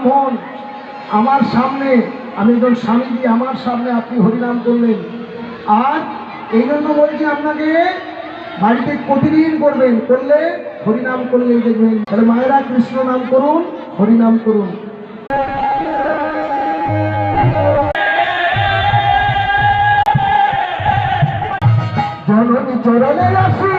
মন আমার সামনে, আমি একজন স্বামীজি, আমার সামনে আপনি হরিনাম করলেন। আর এই জন্য বলছি আপনাকে বাড়িতে প্রতিদিন করবেন, করলে হরিনাম করলেই দেখবেন। তাহলে মায়েরা কৃষ্ণ নাম করুন, হরিনাম করুন। জননী চরণে আসি